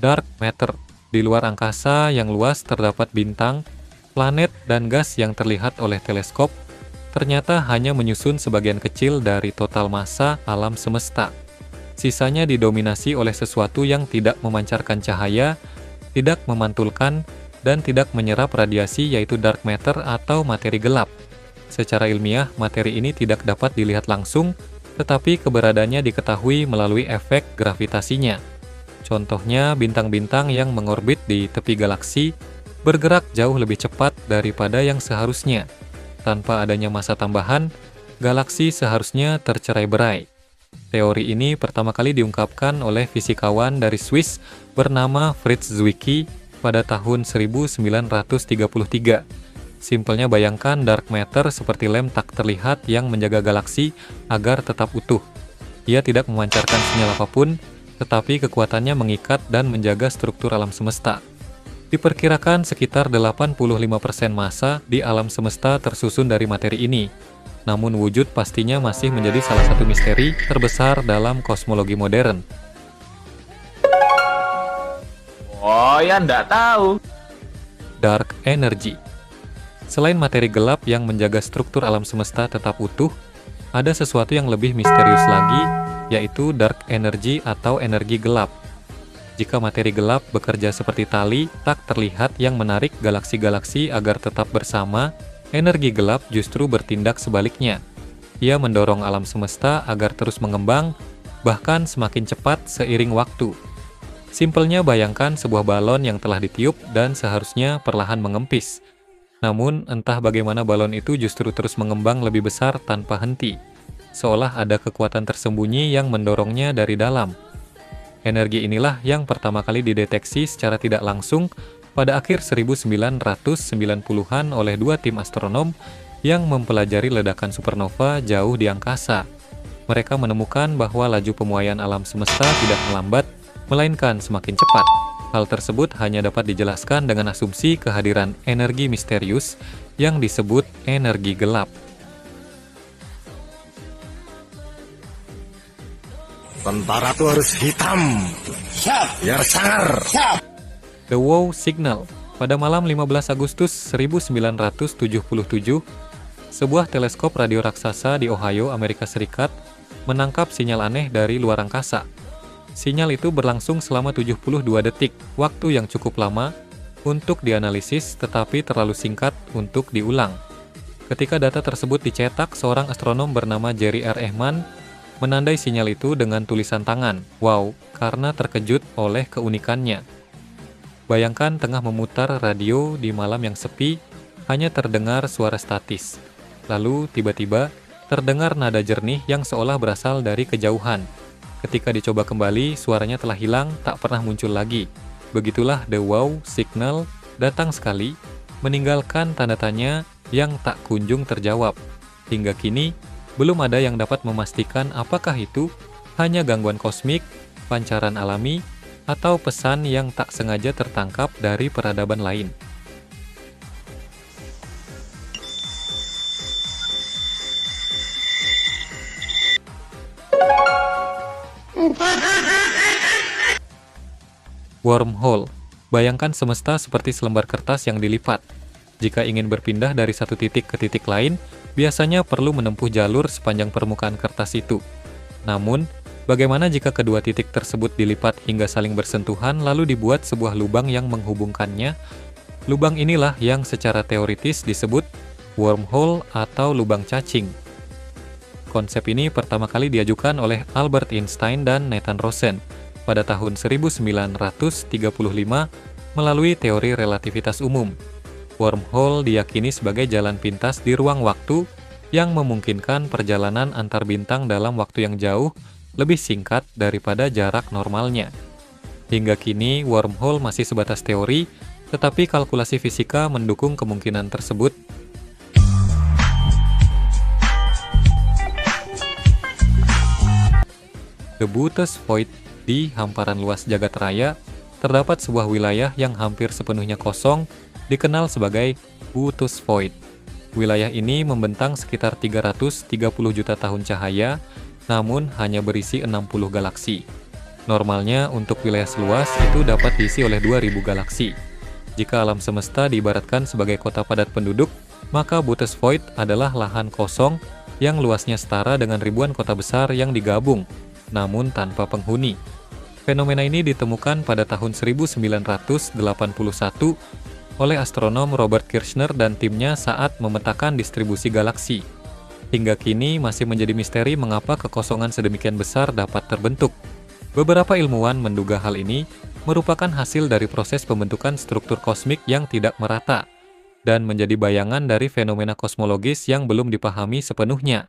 Dark matter. Di luar angkasa yang luas terdapat bintang, planet, dan gas yang terlihat oleh teleskop, ternyata hanya menyusun sebagian kecil dari total massa alam semesta. Sisanya didominasi oleh sesuatu yang tidak memancarkan cahaya, tidak memantulkan, dan tidak menyerap radiasi, yaitu dark matter atau materi gelap. Secara ilmiah, materi ini tidak dapat dilihat langsung, tetapi keberadaannya diketahui melalui efek gravitasinya. Contohnya, bintang-bintang yang mengorbit di tepi galaksi bergerak jauh lebih cepat daripada yang seharusnya. Tanpa adanya massa tambahan, galaksi seharusnya tercerai-berai. Teori ini pertama kali diungkapkan oleh fisikawan dari Swiss bernama Fritz Zwicky pada tahun 1933. Simpelnya bayangkan dark matter seperti lem tak terlihat yang menjaga galaksi agar tetap utuh. Ia tidak memancarkan sinyal apapun, tetapi kekuatannya mengikat dan menjaga struktur alam semesta. Diperkirakan sekitar 85% massa di alam semesta tersusun dari materi ini. Namun wujud pastinya masih menjadi salah satu misteri terbesar dalam kosmologi modern. Oh ya, nggak tahu. Dark energy. Selain materi gelap yang menjaga struktur alam semesta tetap utuh, ada sesuatu yang lebih misterius lagi, yaitu dark energy atau energi gelap. Jika materi gelap bekerja seperti tali tak terlihat yang menarik galaksi-galaksi agar tetap bersama, energi gelap justru bertindak sebaliknya. Ia mendorong alam semesta agar terus mengembang, bahkan semakin cepat seiring waktu. Simpelnya bayangkan sebuah balon yang telah ditiup dan seharusnya perlahan mengempis. Namun, entah bagaimana balon itu justru terus mengembang lebih besar tanpa henti, seolah ada kekuatan tersembunyi yang mendorongnya dari dalam. Energi inilah yang pertama kali dideteksi secara tidak langsung pada akhir 1990-an oleh dua tim astronom yang mempelajari ledakan supernova jauh di angkasa. Mereka menemukan bahwa laju pemuaian alam semesta tidak melambat, melainkan semakin cepat. Hal tersebut hanya dapat dijelaskan dengan asumsi kehadiran energi misterius yang disebut energi gelap. Tentara tuh harus hitam, biar sangar. The Wow Signal. Pada malam 15 Agustus 1977, sebuah teleskop radio raksasa di Ohio, Amerika Serikat, menangkap sinyal aneh dari luar angkasa. Sinyal itu berlangsung selama 72 detik, waktu yang cukup lama untuk dianalisis tetapi terlalu singkat untuk diulang. Ketika data tersebut dicetak, seorang astronom bernama Jerry R. Ehman menandai sinyal itu dengan tulisan tangan, "Wow," karena terkejut oleh keunikannya. Bayangkan tengah memutar radio di malam yang sepi, hanya terdengar suara statis. Lalu tiba-tiba terdengar nada jernih yang seolah berasal dari kejauhan. Ketika dicoba kembali, suaranya telah hilang, tak pernah muncul lagi. Begitulah The Wow Signal datang sekali, meninggalkan tanda tanya yang tak kunjung terjawab. Hingga kini, belum ada yang dapat memastikan apakah itu hanya gangguan kosmik, pancaran alami, atau pesan yang tak sengaja tertangkap dari peradaban lain. Wormhole. Bayangkan semesta seperti selembar kertas yang dilipat. Jika ingin berpindah dari satu titik ke titik lain, biasanya perlu menempuh jalur sepanjang permukaan kertas itu. Namun, bagaimana jika kedua titik tersebut dilipat hingga saling bersentuhan lalu dibuat sebuah lubang yang menghubungkannya? Lubang inilah yang secara teoritis disebut wormhole atau lubang cacing. Konsep ini pertama kali diajukan oleh Albert Einstein dan Nathan Rosen pada tahun 1935 melalui teori relativitas umum. Wormhole diyakini sebagai jalan pintas di ruang waktu yang memungkinkan perjalanan antar bintang dalam waktu yang jauh lebih singkat daripada jarak normalnya. Hingga kini, wormhole masih sebatas teori, tetapi kalkulasi fisika mendukung kemungkinan tersebut. The Boötes Void. Di hamparan luas jagat raya, terdapat sebuah wilayah yang hampir sepenuhnya kosong, dikenal sebagai Boötes Void. Wilayah ini membentang sekitar 330 juta tahun cahaya, namun hanya berisi 60 galaksi. Normalnya untuk wilayah seluas itu dapat diisi oleh 2000 galaksi. Jika alam semesta diibaratkan sebagai kota padat penduduk, maka Bootes Void adalah lahan kosong yang luasnya setara dengan ribuan kota besar yang digabung, namun tanpa penghuni. Fenomena ini ditemukan pada tahun 1981 oleh astronom Robert Kirshner dan timnya saat memetakan distribusi galaksi. Hingga kini masih menjadi misteri mengapa kekosongan sedemikian besar dapat terbentuk. Beberapa ilmuwan menduga hal ini merupakan hasil dari proses pembentukan struktur kosmik yang tidak merata dan menjadi bayangan dari fenomena kosmologis yang belum dipahami sepenuhnya.